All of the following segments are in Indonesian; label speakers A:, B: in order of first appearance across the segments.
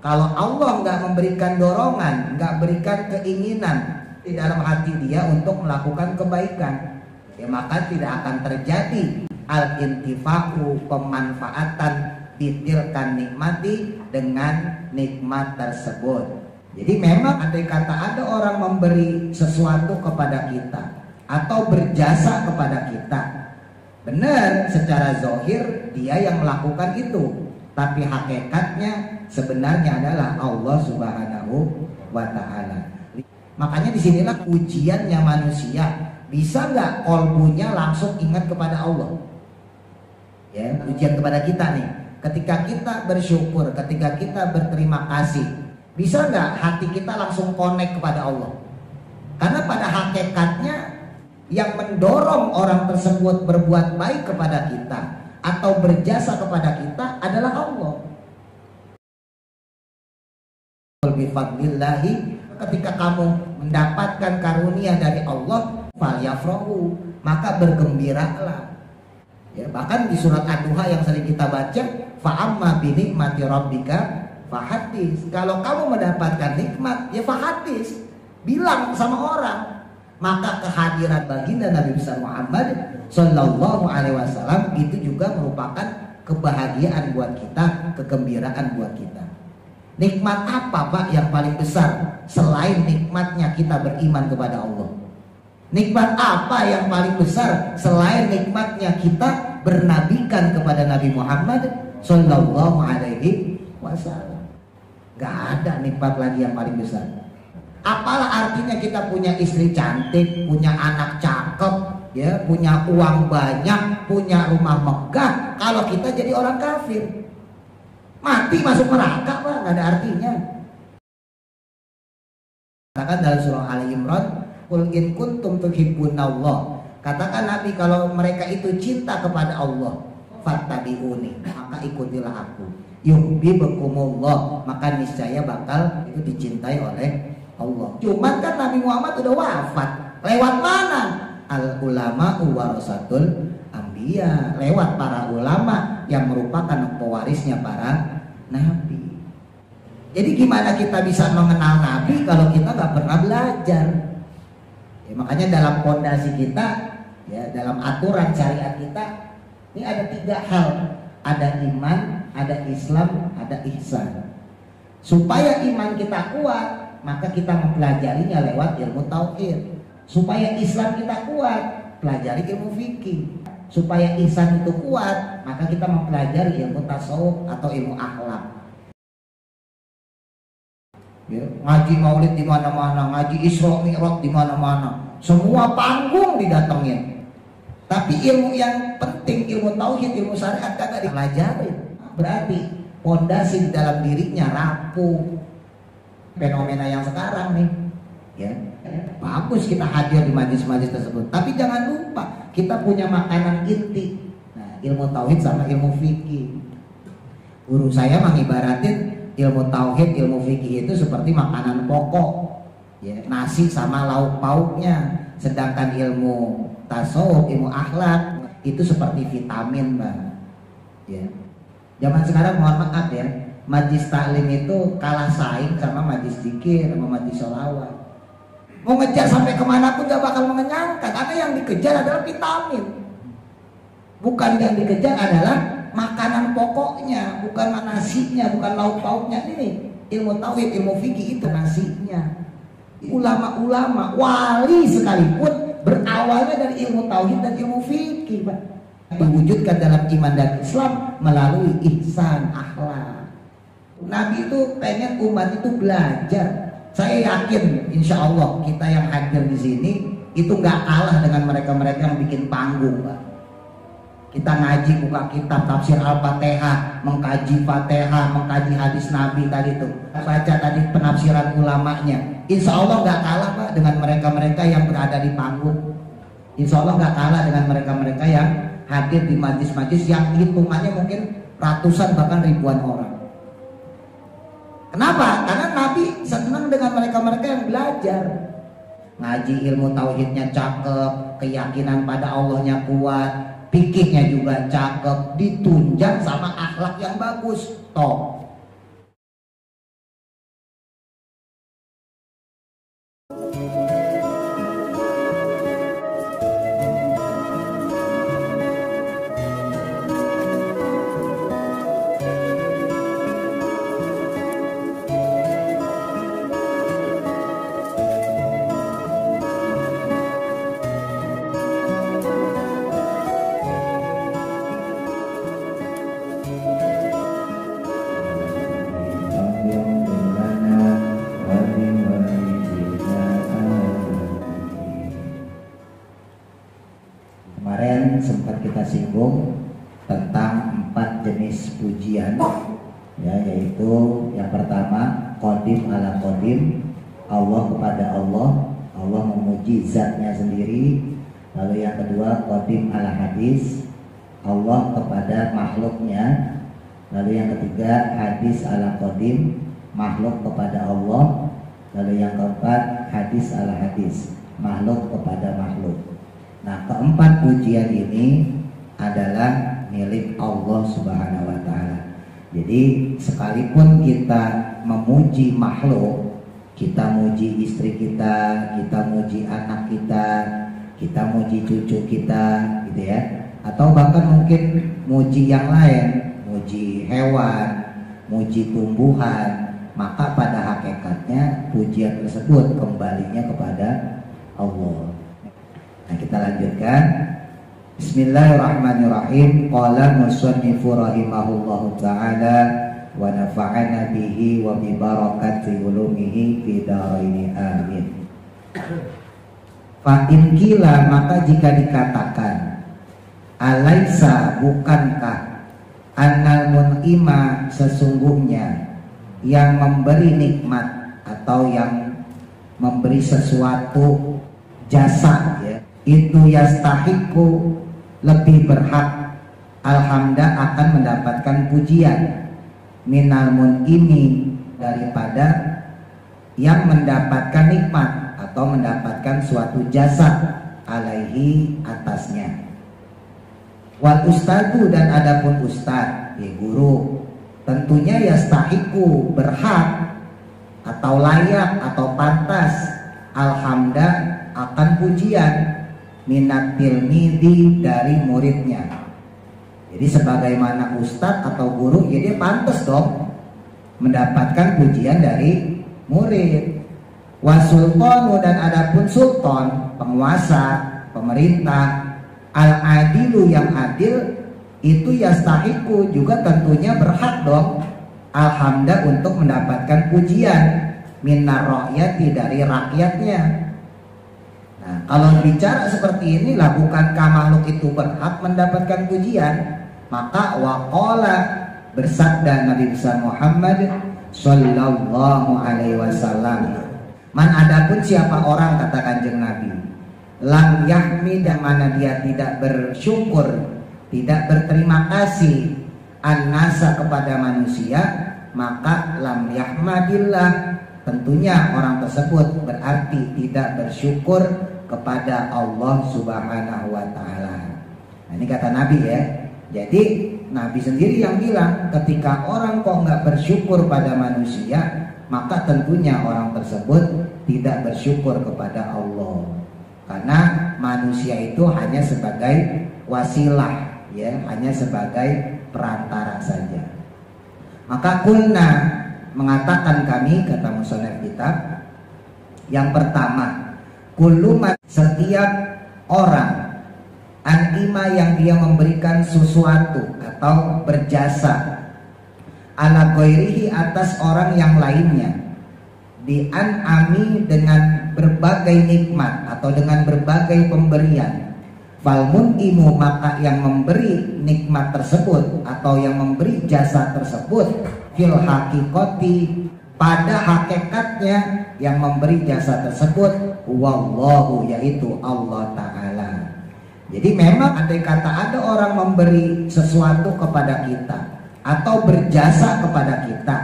A: Kalau Allah nggak memberikan dorongan, nggak berikan keinginan di dalam hati dia untuk melakukan kebaikan, ya maka tidak akan terjadi al-intifa'u, pemanfaatan ditilkan nikmati dengan nikmat tersebut. Jadi memang andai kata ada orang memberi sesuatu kepada kita atau berjasa kepada kita, benar secara zahir dia yang melakukan itu, tapi hakikatnya sebenarnya adalah Allah Subhanahu wa Ta'ala. Makanya disinilah ujiannya manusia, bisa nggak kolbunya langsung ingat kepada Allah? Ya, ujian kepada kita nih. Ketika kita bersyukur, ketika kita berterima kasih, bisa nggak hati kita langsung connect kepada Allah? Karena pada hakikatnya yang mendorong orang tersebut berbuat baik kepada kita atau berjasa kepada kita adalah Allah. Bifadlillahi, ketika kamu mendapatkan karunia dari Allah, falyafrahu, maka bergembiralah. Ya, bahkan di surat Ad-Duha yang sering kita baca, fa'amma binikmati rabbika fahadis. Kalau kamu mendapatkan nikmat, ya fahadis, bilang sama orang. Maka kehadiran baginda Nabi besar Muhammad Sallallahu Alaihi Wasallam itu juga merupakan kebahagiaan buat kita, kegembiraan buat kita. Nikmat apa Pak yang paling besar selain nikmatnya kita beriman kepada Allah? Nikmat apa yang paling besar selain nikmatnya kita bernabikan kepada Nabi Muhammad Sallallahu Alaihi Wasallam? Gak ada nikmat lagi yang paling besar. Apalah artinya kita punya istri cantik, punya anak cakep, ya, punya uang banyak, punya rumah megah, kalau kita jadi orang kafir, mati masuk neraka Pak, gak ada artinya. Katakan dalam surah Ali Imran, qul in kuntum tuhibbunallah, katakan Nabi kalau mereka itu cinta kepada Allah, fattabi'uni, maka ikutilah aku, yuhibbukumullah, maka niscaya bakal itu dicintai oleh Allah. Cuman kan Nabi Muhammad udah wafat, lewat mana? Al ulama warasatul anbiya, lewat para ulama yang merupakan pewarisnya para nabi. Jadi gimana kita bisa mengenal Nabi kalau kita nggak pernah belajar? Ya, makanya dalam fondasi kita, ya, dalam aturan syariat kita, ini ada 3 hal: ada iman, ada Islam, ada ihsan. Supaya iman kita kuat, maka kita mempelajarinya lewat ilmu tauhid. Supaya Islam kita kuat, pelajari ilmu fikih. Supaya ihsan itu kuat, maka kita mempelajari ilmu tasawuf atau ilmu akhlak. Ya, ngaji maulid di mana-mana, ngaji Isra Mi'raj di mana-mana, semua panggung didatengin. Tapi ilmu yang penting, ilmu tauhid, ilmu syariat kagak dipelajari. Berarti fondasi di dalam dirinya rapuh. Fenomena yang sekarang nih, ya, bagus kita hadir di majlis-majlis tersebut, tapi jangan lupa kita punya makanan inti. Nah, ilmu tauhid sama ilmu fikih. Guru saya mengibaratin ilmu tauhid, ilmu fikih itu seperti makanan pokok, ya, nasi sama lauk pauknya. Sedangkan ilmu tasawuf, ilmu akhlak itu seperti vitamin, Mbak. Ya. Zaman sekarang mohon maaf ya, majlis taklim itu kalah saing sama majlis zikir, sama majlis sholawat. Mau ngejar sampai kemana pun gak bakal mengenyangkan, karena yang dikejar adalah vitamin, bukan yang dikejar adalah makanan pokoknya, bukan nasinya, bukan lauk pauknya. Ini ilmu tauhid, ilmu fikih itu nasinya. Ulama-ulama wali sekalipun berawalnya dari ilmu tauhid dan ilmu fikih, Pak. Diwujudkan dalam iman dan Islam melalui ihsan akhlak. Nabi itu pengen umat itu belajar. Saya yakin insya Allah kita yang hadir di sini itu nggak kalah dengan mereka-mereka yang bikin panggung, Pak. Kita ngaji buka kitab tafsir Al-Fatihah, mengkaji Fatihah, mengkaji hadis Nabi tadi itu, baca tadi penafsiran ulamanya. Insya Allah nggak kalah, Pak, dengan mereka-mereka yang berada di panggung. Insya Allah nggak kalah dengan mereka-mereka yang hadir di majlis-majlis yang hitungannya mungkin ratusan bahkan ribuan orang. Kenapa? Karena Nabi senang dengan mereka-mereka yang belajar. Ngaji ilmu tauhidnya cakep, keyakinan pada Allahnya kuat, fikihnya juga cakep, ditunjang sama akhlak yang bagus. Top. pujian, ya, yaitu yang pertama qadim ala qadim, Allah kepada Allah, Allah memuji zatnya sendiri. Lalu yang kedua qadim ala hadis, Allah kepada makhluknya. Lalu yang ketiga hadis ala qadim, makhluk kepada Allah. Lalu yang keempat hadis ala hadis, makhluk kepada makhluk. Nah, keempat pujian ini adalah milik Allah Subhanahu wa ta'ala. Jadi sekalipun kita memuji makhluk, kita muji istri kita muji anak kita muji cucu kita, gitu ya. Atau bahkan mungkin muji yang lain, muji hewan, muji tumbuhan, maka pada hakikatnya pujian tersebut kembalinya kepada Allah. Nah, kita lanjutkan. Bismillahirrahmanirrahim. Qala musannifu rahimahullahu ta'ala wa nafa'ana bihi wa bi barakati ulumihi fi dharaini amin. Fa in qila, maka jika dikatakan, alaisa, bukankah, annal mun'ima, sesungguhnya yang memberi nikmat atau yang memberi sesuatu jasa, ya, itu yastahiqu, lebih berhak, alhamda, akan mendapatkan pujian, minal mun'imi, daripada yang mendapatkan nikmat atau mendapatkan suatu jasa, alaihi, atasnya. Wal ustadu, dan adapun ustad, ya guru, tentunya yastahiqu, berhak atau layak atau pantas, alhamda, akan pujian, minat tilmidi, dari muridnya. Jadi sebagaimana ustadz atau guru, ya dia pantas dong mendapatkan pujian dari murid. Wasultanu, dan adapun sultan, penguasa, pemerintah, al-adilu, yang adil, itu yastahiqu, juga tentunya berhak dong, alhamda, untuk mendapatkan pujian, minar rakyati, dari rakyatnya. Nah, kalau bicara seperti inilah, bukankah makhluk itu berhak mendapatkan pujian? Maka waqala, bersabda Nabi besar Muhammad sallallahu alaihi wasallam, man, adapun siapa orang, kata Kanjeng Nabi, lam yahmid, yang mana dia tidak bersyukur, tidak berterima kasih, an-nasa, kepada manusia, maka lam yahmadillah, tentunya orang tersebut berarti tidak bersyukur kepada Allah Subhanahu wa ta'ala. Nah, ini kata Nabi, ya. Jadi Nabi sendiri yang bilang, ketika orang kok nggak bersyukur pada manusia, maka tentunya orang tersebut tidak bersyukur kepada Allah. Karena manusia itu hanya sebagai wasilah, ya, hanya sebagai perantara saja. Maka kulna, mengatakan kami, kata musannaf kitab, yang pertama, kulluman, setiap orang, anima, yang dia memberikan sesuatu atau berjasa, ala ghairihi, atas orang yang lainnya, di an'ami, dengan berbagai nikmat atau dengan berbagai pemberian, fal mun'imu, maka yang memberi nikmat tersebut atau yang memberi jasa tersebut, fil haqiqati, pada hakikatnya yang memberi jasa tersebut, wallahu, yaitu Allah Ta'ala. Jadi memang andai kata ada orang memberi sesuatu kepada kita atau berjasa kepada kita,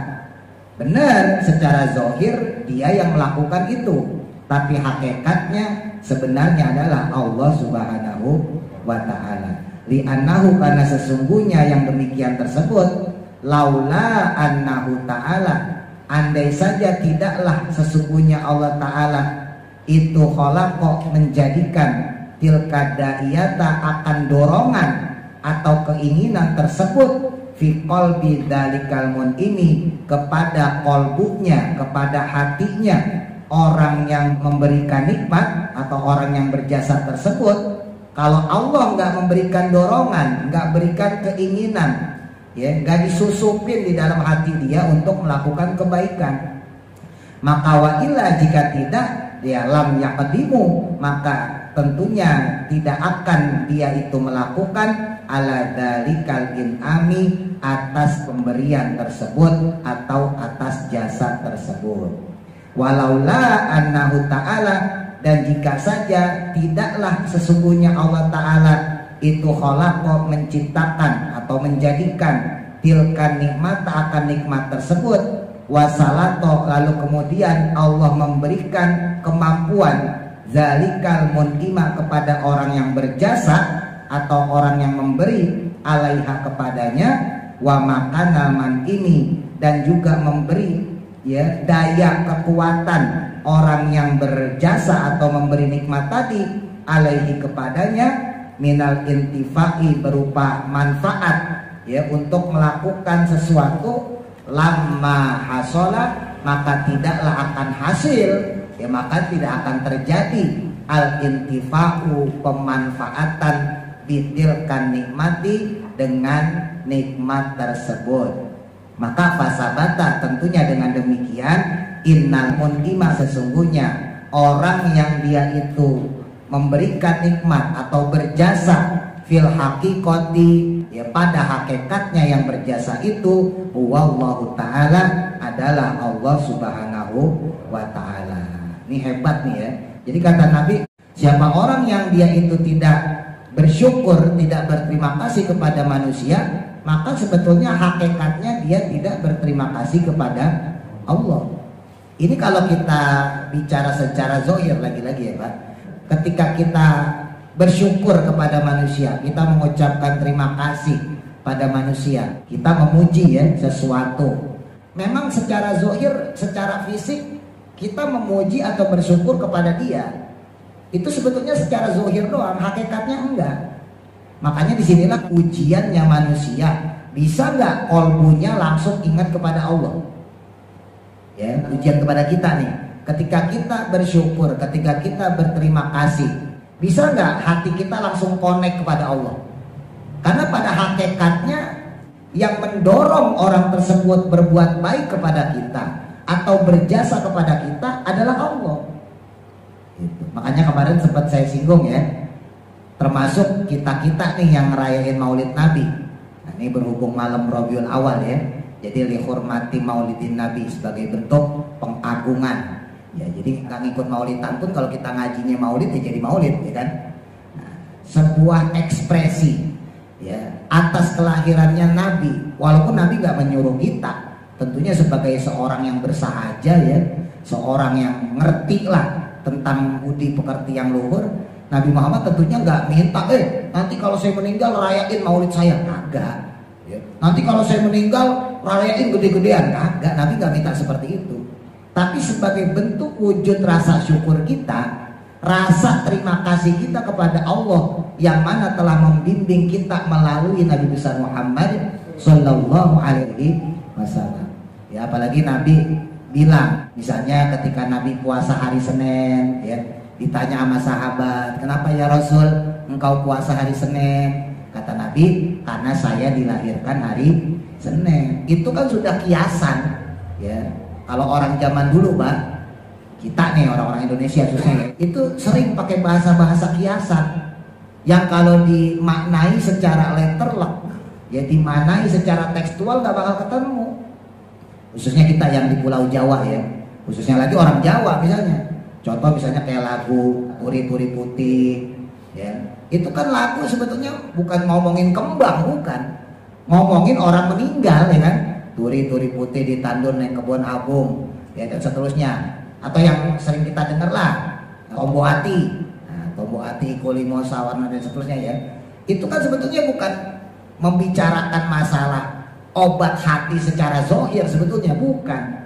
A: benar, secara zahir dia yang melakukan itu, tapi hakikatnya sebenarnya adalah Allah Subhanahu wa ta'ala. Li'annahu, karena sesungguhnya yang demikian tersebut, laula annahu ta'ala, andai saja tidaklah sesungguhnya Allah Ta'ala itu khalaqa, menjadikan, tilka da'iyata, akan dorongan atau keinginan tersebut, fi qalbi dzalikal mun'imi, kepada kolbunya, kepada hatinya orang yang memberikan nikmat atau orang yang berjasa tersebut. Kalau Allah nggak memberikan dorongan, nggak berikan keinginan, ya, nggak disusupin di dalam hati dia untuk melakukan kebaikan, maka wa illa, jika tidak, dia lam yaqdimu, maka tentunya tidak akan dia itu melakukan ala dzalikal in'ami, atas pemberian tersebut atau atas jasa tersebut. Walaula annahu ta'ala, dan jika saja tidaklah sesungguhnya Allah Ta'ala itu khalaqa, menciptakan atau menjadikan tilkan nikmat, akan nikmat tersebut, wasalato, lalu kemudian Allah memberikan kemampuan zalikal mun'ima, kepada orang yang berjasa atau orang yang memberi, alaiha, kepadanya, wa makanal man ini, dan juga memberi ya daya kekuatan orang yang berjasa atau memberi nikmat tadi, alaihi, kepadanya, minal intifai, berupa manfaat ya untuk melakukan sesuatu, lamma hasola, maka tidaklah akan hasil ya, maka tidak akan terjadi al intifa'u, pemanfaatan, bitilkan nikmati, dengan nikmat tersebut. Maka fasabata, tentunya dengan demikian, innal mun'ima, sesungguhnya orang yang dia itu memberikan nikmat atau berjasa, fil haqiqati, ya pada hakikatnya yang berjasa itu, wallahu ta'ala, adalah Allah subhanahu wa ta'ala. Ini hebat nih ya. Jadi kata Nabi, siapa orang yang dia itu tidak bersyukur, tidak berterima kasih kepada manusia, maka sebetulnya hakikatnya dia tidak berterima kasih kepada Allah. Ini kalau kita bicara secara zahir, lagi-lagi ya Pak, ketika kita bersyukur kepada manusia, kita mengucapkan terima kasih pada manusia, kita memuji ya sesuatu, memang secara zahir, secara fisik kita memuji atau bersyukur kepada dia, itu sebetulnya secara zahir doang, hakikatnya enggak. Makanya disinilah ujiannya manusia, bisa nggak kolbunya langsung ingat kepada Allah ya, ujian kepada kita nih, ketika kita bersyukur, ketika kita berterima kasih, bisa nggak hati kita langsung connect kepada Allah? Karena pada hakikatnya yang mendorong orang tersebut berbuat baik kepada kita atau berjasa kepada kita adalah Allah. Gitu. Makanya kemarin sempat saya singgung ya, termasuk kita-kita nih yang ngerayain Maulid Nabi. Nah, ini berhubung malam Rabiul Awal ya, jadi dihormati Maulidin Nabi sebagai bentuk pengagungan. Ya, jadi nggak ngikut maulidan pun kalau kita ngajinya maulid ya jadi maulid, ya kan? Nah, sebuah ekspresi ya atas kelahirannya Nabi, walaupun Nabi nggak menyuruh kita, tentunya sebagai seorang yang bersahaja ya, seorang yang ngerti lah tentang budi pekerti yang luhur, Nabi Muhammad tentunya nggak minta, nanti kalau saya meninggal rayain maulid saya, kagak. Ya. Nanti kalau saya meninggal rayain gede-gedean, kagak. Nabi nggak minta seperti itu. Tapi sebagai bentuk wujud rasa syukur kita, rasa terima kasih kita kepada Allah yang mana telah membimbing kita melalui Nabi besar Muhammad Sallallahu Alaihi Wasallam. Ya, apalagi Nabi bilang, misalnya ketika Nabi puasa hari Senin, ya, ditanya sama sahabat, kenapa ya Rasul engkau puasa hari Senin? Kata Nabi, karena saya dilahirkan hari Senin. Itu kan sudah kiasan, ya. Kalau orang zaman dulu, Pak, kita nih orang-orang Indonesia khususnya, itu sering pakai bahasa-bahasa kiasan yang kalau dimaknai secara letterlock, ya dimaknai secara tekstual nggak bakal ketemu. Khususnya kita yang di Pulau Jawa ya, khususnya lagi orang Jawa misalnya. Contoh misalnya kayak lagu Turi-Turi Putih, ya. Itu kan lagu sebetulnya bukan ngomongin kembang, bukan. Ngomongin orang meninggal, ya kan. Turi-turi putih ditandur naik kebun abung, ya, dan seterusnya. Atau yang sering kita dengar lah, Tombo Hati, Tombo Hati, Kulimo Sawarna dan seterusnya ya. Itu kan sebetulnya bukan membicarakan masalah obat hati secara zahir, sebetulnya bukan.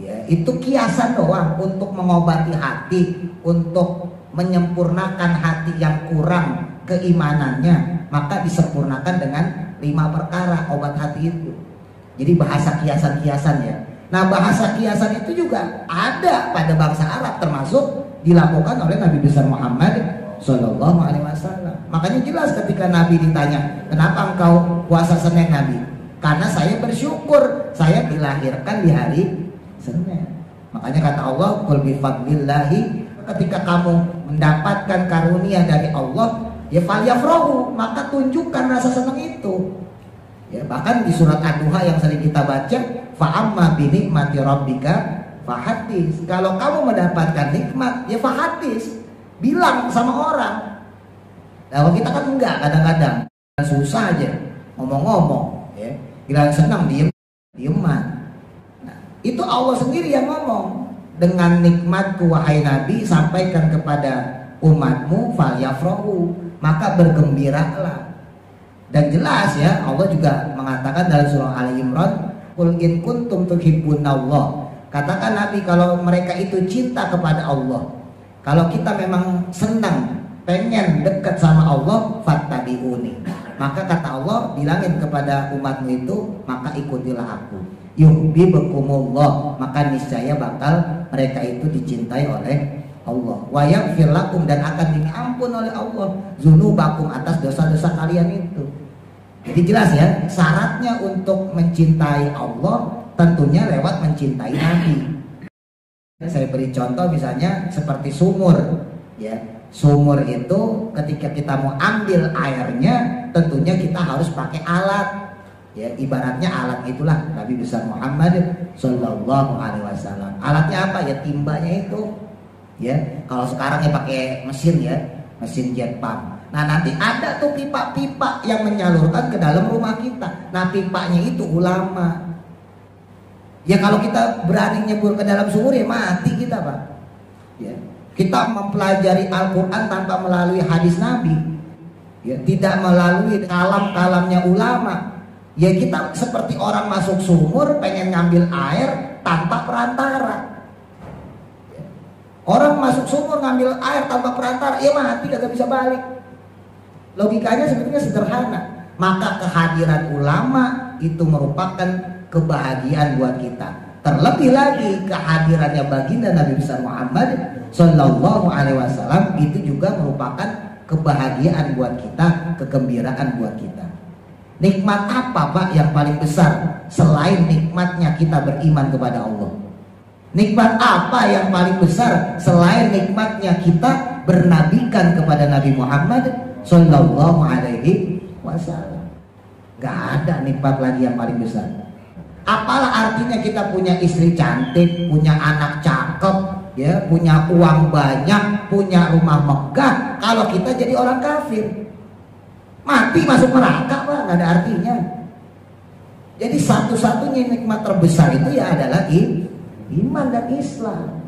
A: Ya, itu kiasan doang untuk mengobati hati, untuk menyempurnakan hati yang kurang keimanannya, maka disempurnakan dengan 5 perkara obat hati itu. Jadi bahasa kiasan-kiasan ya. Nah, bahasa kiasan itu juga ada pada bangsa Arab, termasuk dilakukan oleh Nabi besar Muhammad Sallallahu Alaihi Wasallam. Makanya jelas ketika Nabi ditanya, kenapa engkau puasa Senin Nabi? Karena saya bersyukur saya dilahirkan di hari Senin. Makanya kata Allah, qul bi fadlillahi, ketika kamu mendapatkan karunia dari Allah, ya falyafrahu, maka tunjukkan rasa senang itu. Ya, bahkan di surat Ad-Duha yang sering kita baca, fa'amma binikmati rabbika fahadis. Kalau kamu mendapatkan nikmat, ya fahadis, bilang sama orang. Nah, kalau kita kan enggak, kadang-kadang susah aja ngomong-ngomong, ya. Giliran senang dieman. Nah, itu Allah sendiri yang ngomong, dengan nikmatku wahai Nabi sampaikan kepada umatmu falyafrahu, maka bergembiralah. Dan jelas ya, Allah juga mengatakan dalam surah Ali Imran, qul in kuntum tuhibbunallah. Katakan Nabi, kalau mereka itu cinta kepada Allah, kalau kita memang senang, pengen dekat sama Allah, fattabi'uni. Maka kata Allah, bilangin kepada umatmu itu, maka ikutilah aku. Yuhibbukumullah, maka niscaya bakal mereka itu dicintai oleh Allah. Wa yaghfir lakum, dan akan diampun oleh Allah dzunubakum, atas dosa-dosa kalian itu. Jadi jelas ya, syaratnya untuk mencintai Allah tentunya lewat mencintai Nabi. Saya beri contoh misalnya seperti sumur, ya. Sumur itu ketika kita mau ambil airnya, tentunya kita harus pakai alat. Ya, ibaratnya alat itulah Nabi besar Muhammad Sallallahu Alaihi Wasallam. Alatnya apa? Ya timbanya itu. Ya, kalau sekarang ya pakai mesin, ya, mesin jet pump. Nah, nanti ada tuh pipa-pipa yang menyalurkan ke dalam rumah kita. Nah, pipanya itu ulama. Ya, kalau kita berani nyebur ke dalam sumur, ya mati kita, Pak. Ya, kita mempelajari Al-Quran tanpa melalui hadis Nabi, ya, tidak melalui kalam-kalamnya ulama. Ya, kita seperti orang masuk sumur pengen ngambil air tanpa perantara. Orang masuk sumur ngambil air tanpa perantara, ya mati, kagak bisa balik. Logikanya sebetulnya sederhana. Maka kehadiran ulama itu merupakan kebahagiaan buat kita. Terlebih lagi kehadirannya baginda Nabi besar Muhammad Sallallahu Alaihi Wasallam itu juga merupakan kebahagiaan buat kita, kegembiraan buat kita. Nikmat apa Pak yang paling besar selain nikmatnya kita beriman kepada Allah? Nikmat apa yang paling besar selain nikmatnya kita bernabikan kepada Nabi Muhammad Sallallahu Alaihi Wasallam? Gak ada nikmat lagi yang paling besar. Apalah artinya kita punya istri cantik, punya anak cakep, ya, punya uang banyak, punya rumah megah, kalau kita jadi orang kafir, mati masuk neraka, Pak, gak ada artinya. Jadi satu-satunya nikmat terbesar itu ya adalah iman dan Islam.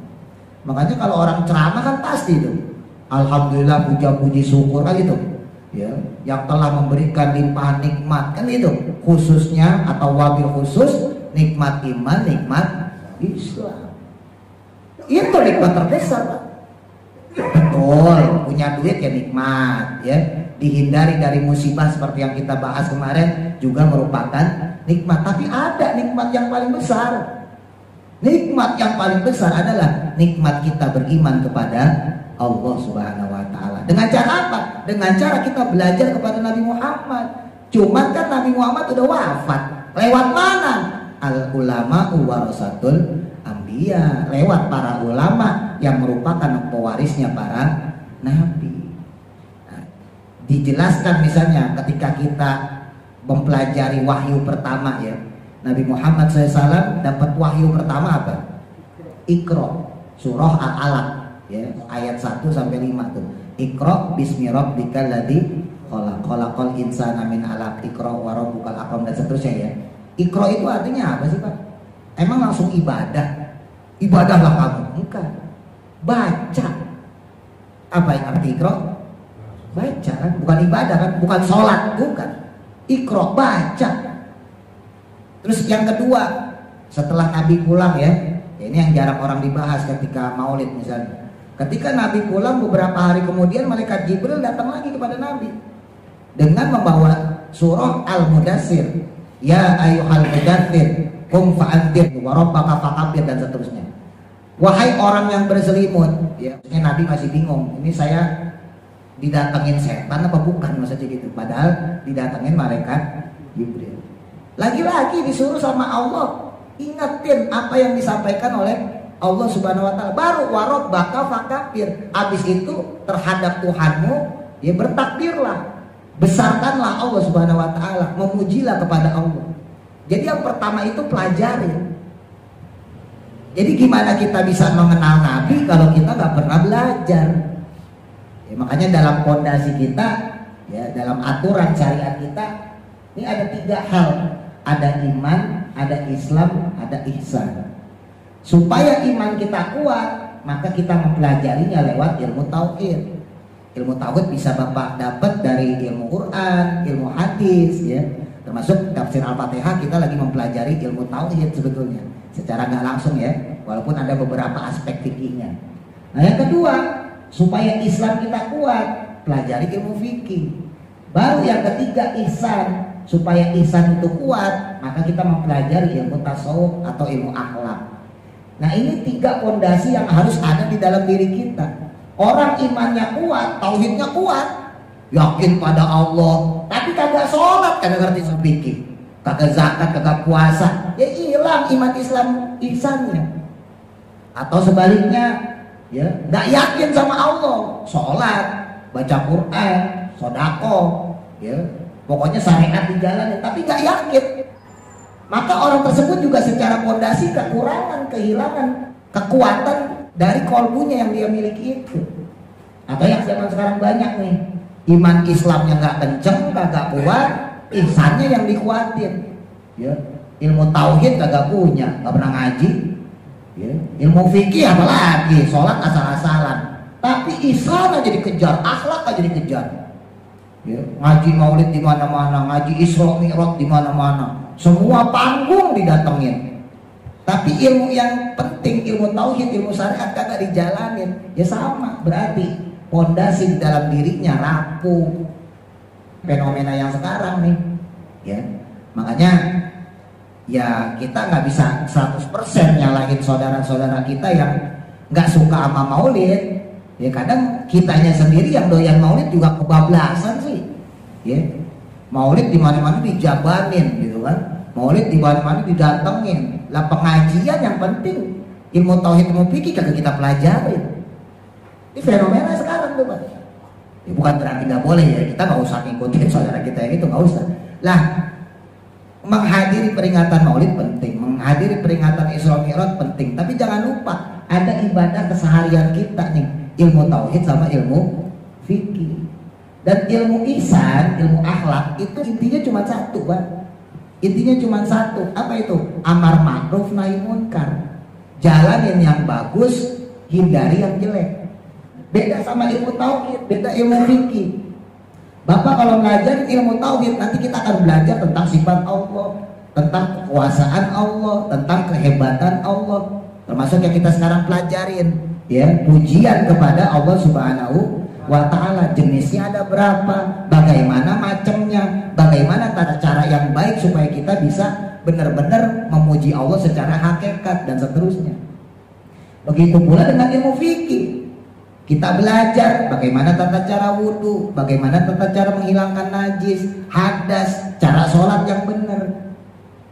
A: Makanya kalau orang ceramah kan pasti itu, alhamdulillah, puja-puji syukur kan gitu, ya, yang telah memberikan limpahan nikmat kan itu, khususnya atau wabil khusus nikmat iman, nikmat Islam. Itu nikmat terbesar, Pak. Betul, punya duit ya nikmat, ya, dihindari dari musibah seperti yang kita bahas kemarin juga merupakan nikmat. Tapi ada nikmat yang paling besar. Nikmat yang paling besar adalah nikmat kita beriman kepada Allah Subhanahu wa Ta'ala. Dengan cara apa? Dengan cara kita belajar kepada Nabi Muhammad. Cuman kan Nabi Muhammad udah wafat. Lewat mana? Al ulama warasatul anbiya. Lewat para ulama yang merupakan pewarisnya para nabi. Nah, dijelaskan misalnya ketika kita mempelajari wahyu pertama, ya, Nabi Muhammad SAW dapat wahyu pertama apa? Iqra, surah Al-Alaq, ya, ayat 1 sampai 5 tuh. Iqra bismi rabbikal ladzi khalaq, khalaqal insana min 'alaq, Iqra wa rabbukal akram, dan seterusnya, ya. Iqra itu artinya apa sih, Pak? Emang langsung ibadah? Ibadahlah kamu? Bukan. Baca. Apa yang arti Iqra? Baca kan? Bukan ibadah kan? Bukan sholat, bukan. Iqra, baca. Terus yang kedua, setelah Nabi pulang, ya, ini yang jarang orang dibahas ketika maulid misalnya. Ketika Nabi pulang beberapa hari kemudian, malaikat Jibril datang lagi kepada Nabi dengan membawa surah Al-Mudaththir, ya ayyuhal mudaththir qum fa'anzir wa rabbaka fakabbir, dan seterusnya. Wahai orang yang berselimut, ya, Nabi masih bingung, ini saya didatengin setan apa bukan, maksudnya gitu. Padahal didatengin malaikat Jibril. Lagi-lagi disuruh sama Allah ingetin apa yang disampaikan oleh Allah Subhanahu wa Ta'ala. Baru warabbaka fakabbir. Habis itu terhadap Tuhanmu, ya, bertakbirlah. Besarkanlah Allah Subhanahu wa taala, memujilah kepada Allah. Jadi yang pertama itu pelajarin. Jadi gimana kita bisa mengenal Nabi kalau kita nggak pernah belajar? Ya, makanya dalam fondasi kita, ya, dalam aturan syariat kita, ini ada 3 hal. Ada iman, ada Islam, ada ihsan. Supaya iman kita kuat, maka kita mempelajarinya lewat ilmu tauhid. Ilmu tauhid bisa Bapak dapat dari ilmu Quran, ilmu hadis, ya. Termasuk tafsir Al-Fatihah, kita lagi mempelajari ilmu tauhid sebetulnya. Secara nggak langsung, ya, walaupun ada beberapa aspek fikihnya. Nah, yang kedua, supaya Islam kita kuat, pelajari ilmu fikih. Baru yang ketiga, ihsan. Supaya ihsan itu kuat, maka kita mempelajari ilmu tasawuf atau ilmu akhlak. Nah, ini 3 fondasi yang harus ada di dalam diri kita. Orang imannya kuat, tauhidnya kuat, yakin pada Allah, tapi kagak sholat, kagak ngerti fikih, kagak zakat, kagak puasa, ya hilang iman Islam ihsannya. Atau sebaliknya, ya, nggak yakin sama Allah, sholat, baca Quran, sodako, ya, pokoknya syariat dijalanin, tapi nggak yakin. Maka orang tersebut juga secara fondasi kekurangan, kehilangan kekuatan dari kolbunya yang dia miliki itu. Atau yang zaman sekarang banyak nih, iman Islamnya nggak kenceng, kagak kuat, ihsannya yang dikuatin. Ya, ilmu tauhid kagak punya, nggak pernah ngaji. Ya, ilmu fikih apalagi, sholat asal-asalan. Tapi ihsan aja dikejar, akhlak aja dikejar. Ya, ngaji maulid di mana-mana, ngaji Isra Mi'raj di mana-mana, semua panggung didatengin. Tapi ilmu yang penting, ilmu tauhid, ilmu syariat kagak dijalanin. Ya sama, berarti fondasi di dalam dirinya rapuh. Fenomena yang sekarang nih, ya. Makanya ya kita nggak bisa 100% nyalahin saudara-saudara kita yang nggak suka sama maulid. Ya kadang kitanya sendiri yang doyan maulid juga kebablasan sih. Ya. Maulid di mana-mana dijabanin gitu kan. Maulid di mana-mana didatengin. Lah pengajian yang penting ilmu tauhid, ilmu fikih kagak kita pelajarin. Ini fenomena sekarang tuh, Pak. Ya, bukan berarti nggak boleh ya, kita nggak usah ngikutin saudara kita yang itu, nggak usah. Lah menghadiri peringatan maulid penting, menghadiri peringatan Isra Mi'raj penting, tapi jangan lupa ada ibadah keseharian kita nih, ilmu tauhid sama ilmu fikih. Dan ilmu ihsan, ilmu akhlak itu intinya cuma satu, Pak. Intinya cuma satu, apa itu? Amar ma'ruf nahi munkar. Jalanin yang bagus, hindari yang jelek. Beda sama ilmu tauhid, beda ilmu fikih. Bapak kalau belajar ilmu tauhid, nanti kita akan belajar tentang sifat Allah, tentang kekuasaan Allah, tentang kehebatan Allah. Termasuk yang kita sekarang pelajarin, ya, pujian kepada Allah Subhanahu wa ta'ala. Jenisnya ada berapa, bagaimana macamnya, bagaimana tata cara yang baik supaya kita bisa benar-benar memuji Allah secara hakikat dan seterusnya. Begitu pula dengan ilmu fikih. Kita belajar bagaimana tata cara wudhu, bagaimana tata cara menghilangkan najis, hadas, cara sholat yang benar.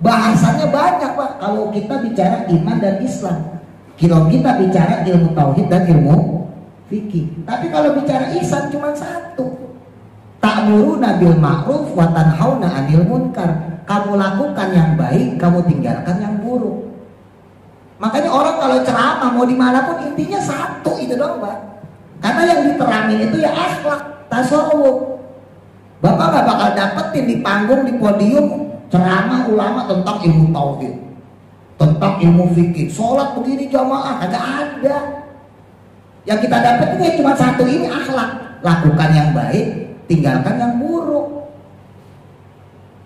A: Bahasannya banyak, Pak, kalau kita bicara iman dan Islam. Kalau kita bicara ilmu tauhid dan ilmu fikih. Tapi kalau bicara ihsan cuma satu. Ta'muruna bil ma'ruf wa tanhauna 'anil munkar. Kamu lakukan yang baik, kamu tinggalkan yang buruk. Makanya orang kalau ceramah mau dimanapun intinya satu itu doang, Pak. Karena yang diterangin itu ya akhlak, tasawuf. Bapak gak bakal dapetin di panggung, di podium ceramah ulama tentang ilmu tauhid, tentang ilmu fikih, sholat begini jamaah, kagak ada. Yang kita dapetin ya cuma satu ini, akhlak. Lakukan yang baik, tinggalkan yang buruk.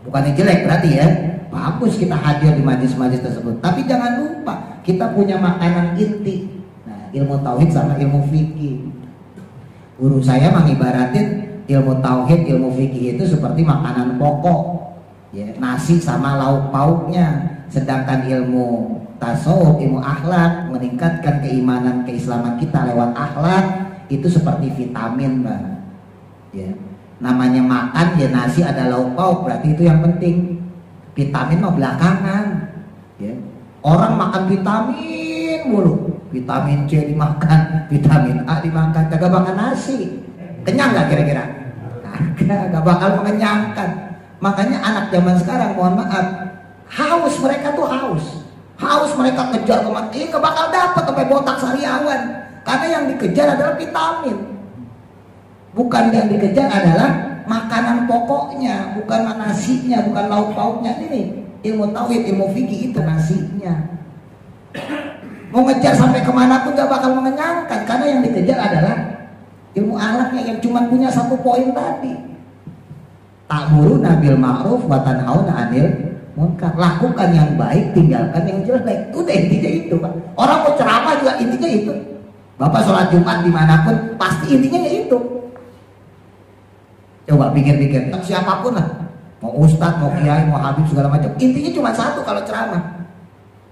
A: Bukannya jelek berarti ya, bagus kita hadir di majlis-majlis tersebut. Tapi jangan lupa kita punya makanan inti. Nah, ilmu tauhid sama ilmu fikih. Guru saya mengibaratin ilmu tauhid, ilmu fikih itu seperti makanan pokok, ya, nasi sama lauk pauknya. Sedangkan ilmu tasawuf, ilmu akhlak, meningkatkan keimanan, keislaman kita lewat akhlak, itu seperti vitamin, Mbak. Ya, namanya makan ya nasi ada lauk pauk, berarti itu yang penting. Vitamin mah belakangan. Ya. Orang makan vitamin mulu, vitamin C dimakan, vitamin A dimakan, kagak makan nasi. Kenyang nggak kira-kira? Gak bakal mengenyangkan. Makanya anak zaman sekarang, mohon maaf, haus, mereka tuh haus mereka kejar kematian, gak bakal dapat sampai botak sariawan. Karena yang dikejar adalah vitamin, bukan yang dikejar adalah makanan pokoknya, bukan nasinya, bukan lauk pauknya. Ini ilmu tauhid, ilmu fikih itu nasinya. Mau ngejar sampai kemana pun gak bakal mengenyangkan, karena yang dikejar adalah ilmu akhlaknya yang cuma punya satu poin tadi. Ta'muruna bil ma'ruf wa tanhauna 'anil munkar. Lakukan yang baik, tinggalkan yang jelek. Udah intinya itu, Pak. Orang mau ceramah juga intinya itu. Bapak sholat Jumat dimanapun pasti intinya ya itu. Coba pikir-pikir, siapapun lah, mau ustadz, mau kiai, mau habib, segala macam, intinya cuma satu kalau ceramah.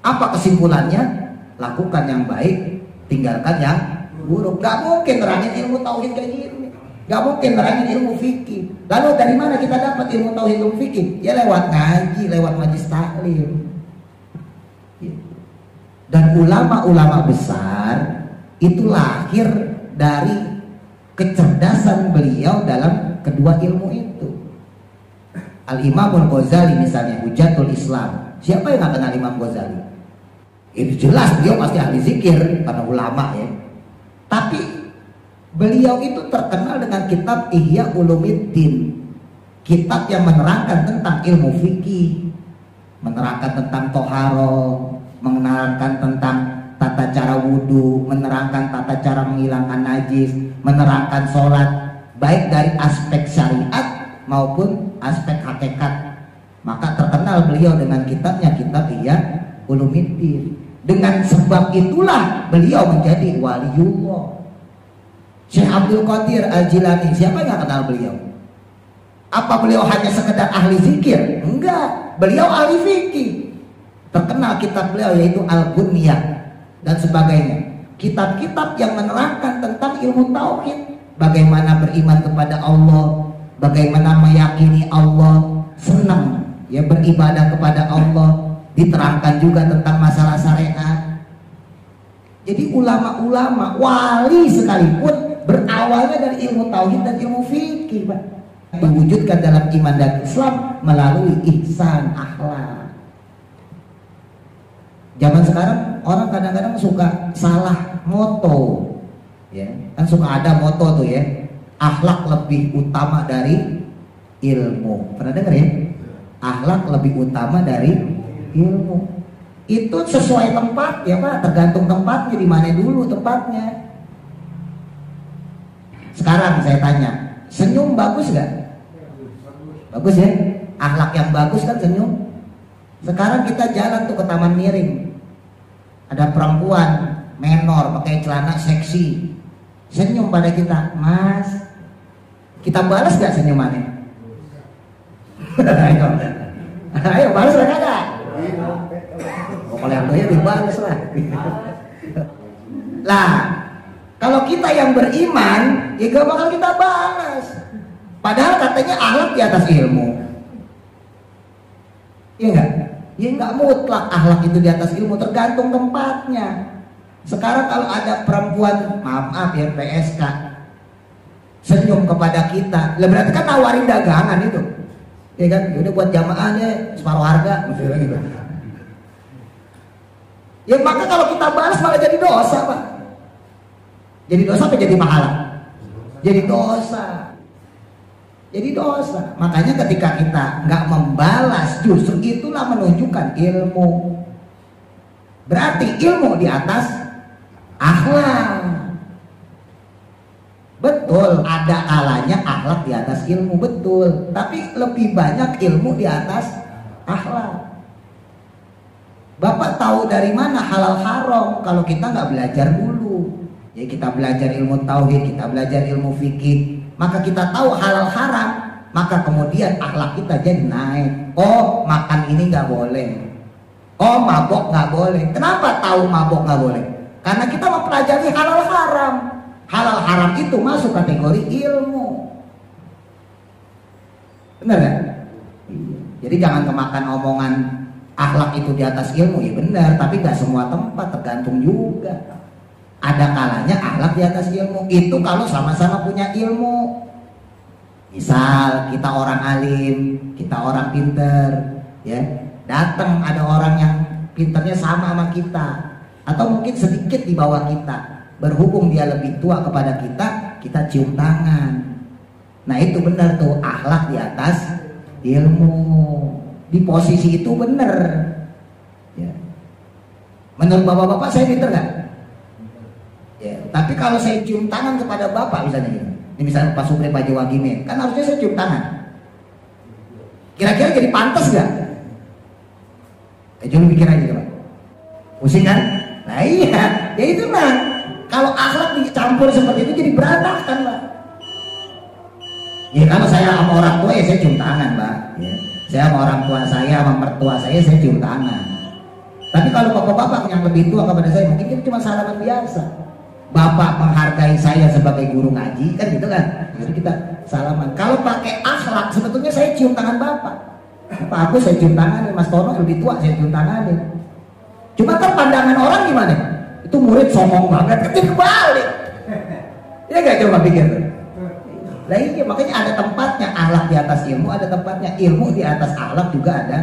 A: Apa kesimpulannya? Lakukan yang baik, tinggalkan yang buruk. Gak mungkin nerangin ilmu tauhid kayak gini, gak mungkin nerangin ilmu fikih. Lalu dari mana kita dapat ilmu tauhid, ilmu fikih? Ya lewat ngaji, lewat majlis taklim. Dan ulama-ulama besar itu lahir dari kecerdasan beliau dalam kedua ilmu itu. Al-Imam Ghazali misalnya, Hujatul Islam. Siapa yang gak kenal Imam Ghazali? Itu jelas beliau pasti ahli zikir karena ulama ya. Tapi beliau itu terkenal dengan kitab Ihya Ulumuddin, kitab yang menerangkan tentang ilmu fikih, menerangkan tentang toharo, menerangkan tentang tata cara wudhu, menerangkan tata cara menghilangkan najis, menerangkan sholat, baik dari aspek syariat maupun aspek hakikat. Maka terkenal beliau dengan kitabnya, kitab Ihya Ulumuddin. Dengan sebab itulah beliau menjadi waliullah. Syekh Abdul Qadir Al-Jilani, siapa yang gak kenal beliau? Apa beliau hanya sekedar ahli zikir? Enggak, beliau ahli fikih. Terkenal kitab beliau yaitu Al-Bunyah dan sebagainya. Kitab-kitab yang menerangkan tentang ilmu tauhid, bagaimana beriman kepada Allah, bagaimana meyakini Allah, senang ya beribadah kepada Allah. Diterangkan juga tentang masalah syariat. Jadi ulama-ulama, wali sekalipun berawalnya dari ilmu tauhid dan ilmu fikih, Pak. Diwujudkan dalam iman dan Islam melalui ihsan akhlak. Zaman sekarang orang kadang-kadang suka salah moto, ya kan suka ada moto tuh ya, akhlak lebih utama dari ilmu. Pernah dengar ya? Akhlak lebih utama dari ilmu. Itu sesuai tempat ya Pak, tergantung tempatnya, di mana dulu tempatnya. Sekarang saya tanya, senyum bagus gak? Bagus ya, akhlak yang bagus kan senyum. Sekarang kita jalan tuh ke Taman Miring, ada perempuan menor pakai celana seksi, senyum pada kita, Mas. Kita balas gak senyumannya? Ayo balas lah kagak? Kalau yang doya dibalas lah. Lah, kalau kita yang beriman, ya gak bakal kita balas. Padahal katanya akhlak di atas ilmu. Iya enggak? Ya enggak mutlak akhlak itu di atas ilmu, tergantung tempatnya. Sekarang kalau ada perempuan, maaf ya PSK, senyum kepada kita, lah berarti kan nawarin dagangan itu. Ya kan, udah buat jamaahnya separuh harga misalnya gitu. Ya maka kalau kita balas malah jadi dosa, Pak. Jadi dosa apa jadi pahala? Jadi dosa. Jadi dosa. Makanya ketika kita nggak membalas, justru itulah menunjukkan ilmu. Berarti ilmu di atas akhlak. Betul, ada kalanya akhlak di atas ilmu, betul. Tapi lebih banyak ilmu di atas akhlak. Bapak tahu dari mana halal haram kalau kita nggak belajar dulu. Ya kita belajar ilmu tauhid, kita belajar ilmu fikih, maka kita tahu halal haram, maka kemudian akhlak kita jadi naik. Oh, makan ini nggak boleh. Oh, mabok nggak boleh. Kenapa tahu mabok nggak boleh? Karena kita mempelajari halal haram. Halal haram itu masuk kategori ilmu. Benar kan? Jadi jangan kemakan omongan akhlak itu di atas ilmu, ya benar, tapi gak semua tempat, tergantung juga. Ada kalanya akhlak di atas ilmu, itu kalau sama-sama punya ilmu. Misal kita orang alim, kita orang pinter, ya, datang ada orang yang pinternya sama kita, atau mungkin sedikit di bawah kita, berhubung dia lebih tua kepada kita cium tangan. Nah itu benar tuh, akhlak di atas ilmu. Di posisi itu benar. Ya. Menurut bapak-bapak saya pinter nggak? Ya. Tapi kalau saya cium tangan kepada bapak misalnya gitu, ini misalnya Pak Supri Pak Jawagime, kan harusnya saya cium tangan. Kira-kira jadi pantas nggak? Coba pikir aja Pak. Pusing kan? Nah iya, ya itu nah. Kalau akhlak dicampur seperti itu jadi berantakan Pak. Ya kalau saya sama orang tua ya saya cium tangan Pak. Ya. Saya sama orang tua saya, sama mertua saya cium tangan. Tapi kalau bapak-bapak yang lebih tua kepada saya mungkin itu cuma salaman biasa. Bapak menghargai saya sebagai guru ngaji kan gitu kan, jadi kita salaman. Kalau pakai akhlak sebetulnya saya cium tangan bapak. Pak aku saya cium tangan, Mas Tono lebih tua saya cium tangan. Cuma kan pandangan orang gimana? Itu murid sombong banget, kan jadi kebalik. Ya gak coba pikir tuh. Nah iya makanya ada tempatnya akhlak di atas ilmu, ada tempatnya ilmu di atas akhlak juga ada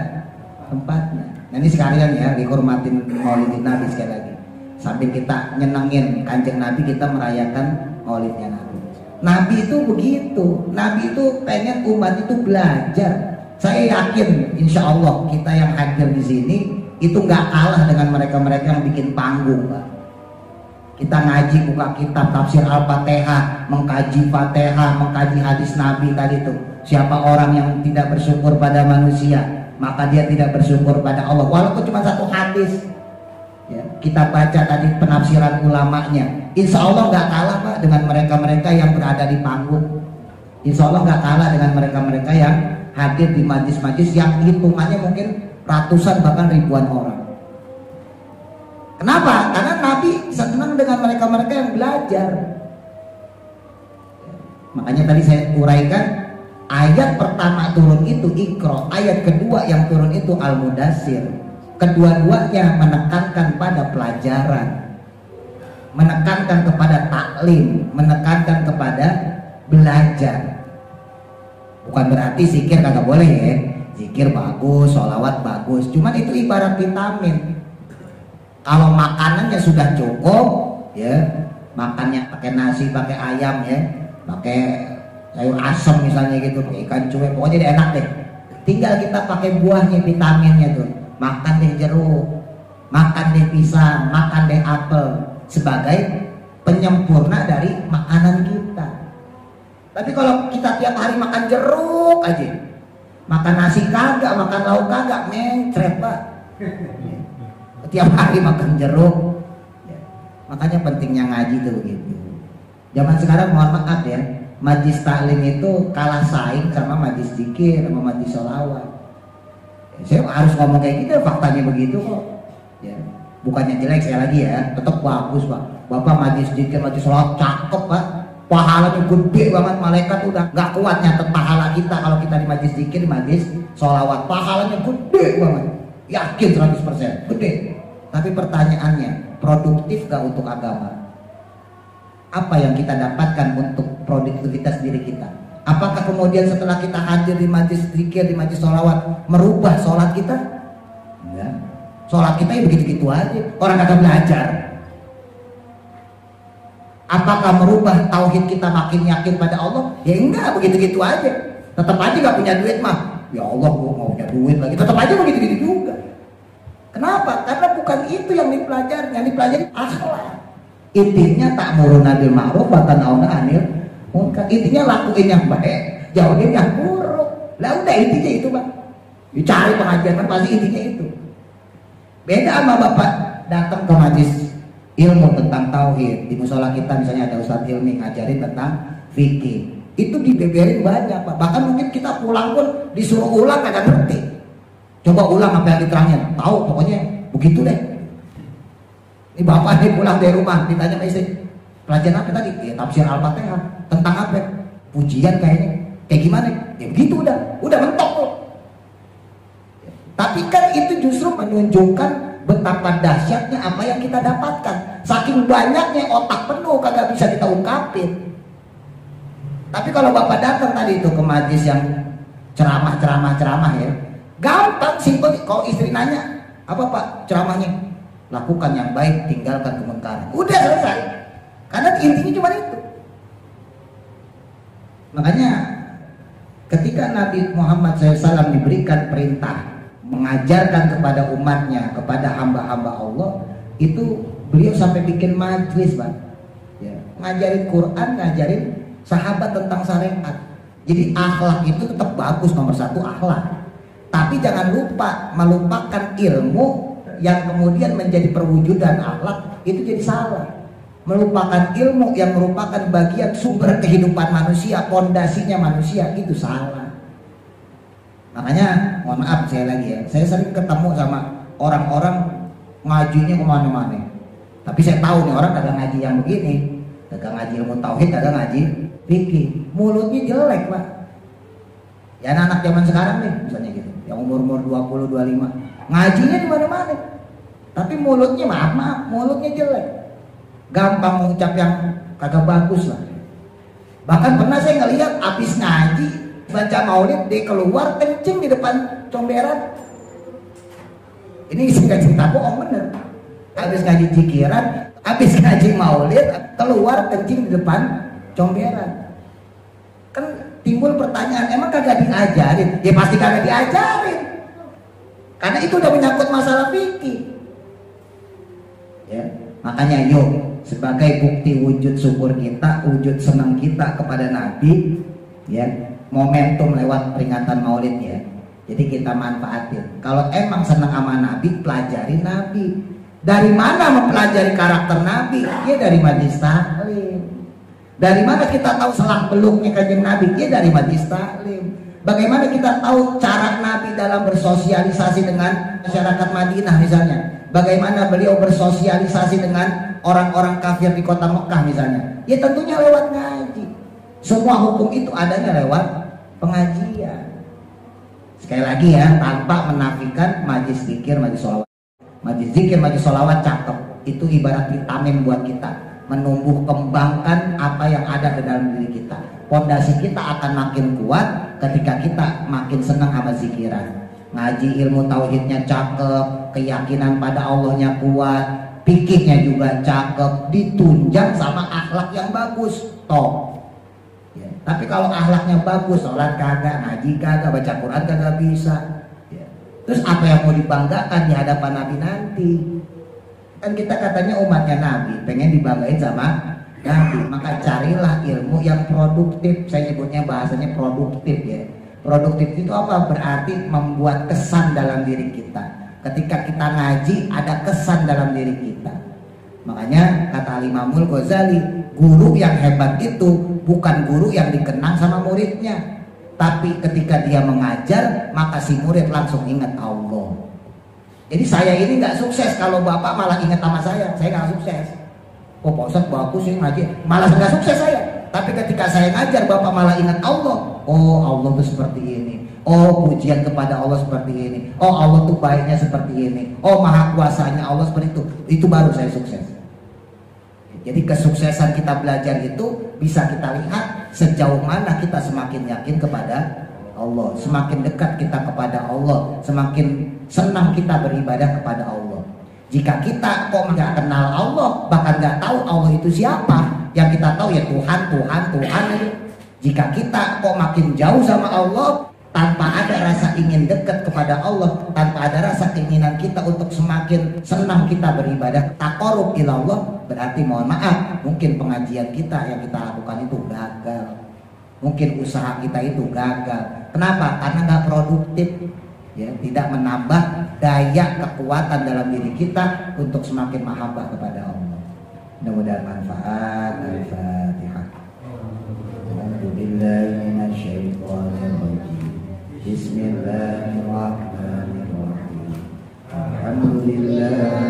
A: tempatnya. Nah ini sekalian ya dihormatin Maulidin Nabi sekali lagi. Sambil kita nyenengin Kanjeng Nabi, kita merayakan Maulidnya Nabi. Nabi itu begitu. Nabi itu pengen umat itu belajar. Saya yakin, insya Allah kita yang hadir di sini itu nggak kalah dengan mereka-mereka yang bikin panggung, Pak. Kita ngaji buka kitab tafsir Al-Fatihah, mengkaji Fatihah, mengkaji hadis Nabi tadi itu. Siapa orang yang tidak bersyukur pada manusia, maka dia tidak bersyukur pada Allah. Walaupun cuma satu hadis. Ya, kita baca tadi penafsiran ulamanya, insya Allah nggak kalah Pak dengan mereka-mereka yang berada di panggung. Insya Allah nggak kalah dengan mereka-mereka yang hadir di majlis-majlis yang hitungannya mungkin ratusan bahkan ribuan orang. Kenapa? Karena Nabi senang dengan mereka-mereka yang belajar. Makanya tadi saya uraikan, ayat pertama turun itu Iqra, ayat kedua yang turun itu Al-Mudassir. Kedua-duanya menekankan pada pelajaran, menekankan kepada taklim, menekankan kepada belajar. Bukan berarti zikir kagak boleh ya, zikir bagus, sholawat bagus, cuman itu ibarat vitamin. Kalau makanannya sudah cukup ya, makannya pakai nasi, pakai ayam ya, pakai sayur asem misalnya gitu, pakai ikan cuek, pokoknya dia enak deh. Tinggal kita pakai buahnya, vitaminnya tuh. Makan deh jeruk, makan deh pisang, makan deh apel sebagai penyempurna dari makanan kita. Tapi kalau kita tiap hari makan jeruk aja, makan nasi kagak, makan lauk kagak, mencret Pak. Tiap hari makan jeruk. Makanya pentingnya ngaji tuh begitu. Zaman sekarang mohon maaf ya, majlis taklim itu kalah saing sama majlis zikir, sama majlis sholawat. Saya harus ngomong kayak gitu, faktanya begitu kok. Ya, bukannya jelek sekali lagi ya, tetap bagus Pak. Bapak majlis zikir, majlis sholawat cakep Pak. Pahalanya gede banget, malaikat udah nggak kuat nyatet pahala kita kalau kita di majlis zikir, di majlis sholawat. Pahalanya gede banget, yakin 100% gede. Tapi pertanyaannya, produktif gak untuk agama? Apa yang kita dapatkan untuk produktivitas diri kita? Apakah kemudian setelah kita hadir di majlis zikir, di majlis sholawat, merubah sholat kita? Enggak. Sholat kita ya begitu-gitu aja. Orang kagak belajar. Apakah merubah tauhid kita makin yakin pada Allah? Ya enggak, begitu-gitu aja. Tetap aja gak punya duit mah. Ya Allah, gua mau punya duit lagi. Tetap aja begitu-gitu juga. Kenapa? Karena bukan itu yang dipelajari. Yang dipelajari akhlak. Intinya ta'muruna bil ma'ruf wa tanhauna 'anil munkar. Intinya lakuin yang baik, jauhin yang buruk. Lah udah intinya itu Pak. Dicari pengajian kan pasti intinya itu. Beda sama Bapak datang ke majlis ilmu tentang tauhid. Di musola kita misalnya ada Ustadz Hilmi ngajarin tentang fikih. Itu dibeberin banyak Pak. Bahkan mungkin kita pulang pun disuruh ulang kagak ngerti. Coba ulang apa yang diterangin. Tahu pokoknya begitu deh. Ini bapak nih pulang dari rumah ditanya sama istri, pelajaran apa tadi? Ya tafsir Al-Fatihah. Tentang apa? Pujian kayaknya. Kayak gimana? Ya begitu udah mentok loh. Tapi kan itu justru menunjukkan betapa dahsyatnya apa yang kita dapatkan. Saking banyaknya otak penuh kagak bisa kita ungkapin. Tapi kalau Bapak datang tadi itu ke majlis yang ceramah ya, gampang, simpel. Kalau istri nanya, apa Pak ceramahnya? Lakukan yang baik, tinggalkan kemungkaran. Udah selesai. Karena intinya cuma itu. Makanya ketika Nabi Muhammad SAW diberikan perintah mengajarkan kepada umatnya, kepada hamba-hamba Allah, itu beliau sampai bikin majlis, Pak. Ya, ngajarin Quran, ngajarin sahabat tentang syariat. Jadi akhlak itu tetap bagus, nomor satu akhlak. Tapi jangan lupa melupakan ilmu yang kemudian menjadi perwujudan akhlak, itu jadi salah. Melupakan ilmu yang merupakan bagian sumber kehidupan manusia, pondasinya manusia, itu salah. Makanya mohon maaf saya lagi ya, saya sering ketemu sama orang-orang ngajinya kemana-mana, tapi saya tahu nih orang kagak ngaji yang begini, kagak ngaji ilmu tauhid, kagak ngaji fikih, mulutnya jelek Pak. Ya anak zaman sekarang nih misalnya gitu, yang umur 20-25, ngajinya di mana-mana, tapi mulutnya maaf mulutnya jelek, gampang mengucap yang kagak bagus lah. Bahkan pernah saya ngelihat habis ngaji baca maulid dia keluar kencing di depan comberan. Ini nggak cerita bohong, bener. Habis ngaji zikiran, habis ngaji maulid keluar kencing di depan comberan. Kan timbul pertanyaan, emang kagak diajarin? Ya pasti kagak diajarin, karena itu udah menyangkut masalah fikih. Ya, makanya yuk sebagai bukti wujud syukur kita, wujud senang kita kepada Nabi, ya, momentum lewat peringatan Maulid ya. Jadi kita manfaatin. Kalau emang senang sama Nabi, pelajari Nabi. Dari mana mempelajari karakter Nabi? Ya dari majlis taklim. Dari mana kita tahu selak beluknya kanjeng Nabi? Ya dari majlis taklim. Bagaimana kita tahu cara Nabi dalam bersosialisasi dengan masyarakat Madinah misalnya? Bagaimana beliau bersosialisasi dengan orang-orang kafir di kota Mekah misalnya? Ya tentunya lewat ngaji. Semua hukum itu adanya lewat pengajian. Sekali lagi ya, tanpa menafikan majlis zikir, majlis sholawat. Majlis zikir, majlis sholawat cakep. Itu ibarat vitamin buat kita, menumbuh kembangkan apa yang ada di dalam diri kita. Pondasi kita akan makin kuat ketika kita makin senang sama zikiran. Ngaji ilmu tauhidnya cakep, keyakinan pada Allahnya kuat, fikihnya juga cakep, ditunjang sama akhlak yang bagus. Toh. Ya. Tapi kalau akhlaknya bagus, sholat kagak, ngaji kagak, baca Quran kagak bisa. Ya. Terus apa yang mau dibanggakan di hadapan Nabi nanti? Kan kita katanya umatnya Nabi, pengen dibanggain sama Nabi. Maka carilah ilmu yang produktif. Saya nyebutnya bahasanya produktif ya. Produktif itu apa? Berarti membuat kesan dalam diri kita. Ketika kita ngaji ada kesan dalam diri kita. Makanya kata Imamul Ghazali, guru yang hebat itu bukan guru yang dikenang sama muridnya, tapi ketika dia mengajar maka si murid langsung ingat Allah. Jadi saya ini nggak sukses kalau bapak malah ingat sama saya nggak sukses. Oh Pak Ustadz bagus sih ngaji, malah nggak sukses saya. Tapi ketika saya ngajar bapak malah ingat Allah. Oh Allah tuh seperti ini. Oh pujian kepada Allah seperti ini. Oh Allah tuh baiknya seperti ini. Oh maha kuasanya Allah seperti itu. Itu baru saya sukses. Jadi kesuksesan kita belajar itu bisa kita lihat sejauh mana kita semakin yakin kepada Allah, semakin dekat kita kepada Allah, semakin senang kita beribadah kepada Allah. Jika kita kok nggak kenal Allah, bahkan nggak tahu Allah itu siapa, yang kita tahu ya Tuhan itu. Jika kita kok makin jauh sama Allah, tanpa ada rasa ingin dekat kepada Allah, tanpa ada rasa keinginan kita untuk semakin senang kita beribadah, taqarrub ilallah, berarti mohon maaf, mungkin pengajian kita yang kita lakukan itu gagal. Mungkin usaha kita itu gagal. Kenapa? Karena nggak produktif, ya, tidak menambah daya kekuatan dalam diri kita untuk semakin mahabbah kepada Allah. Mudah-mudahan manfaat. Al-Fatihah. Bismillahirrahmanirrahim. Alhamdulillah.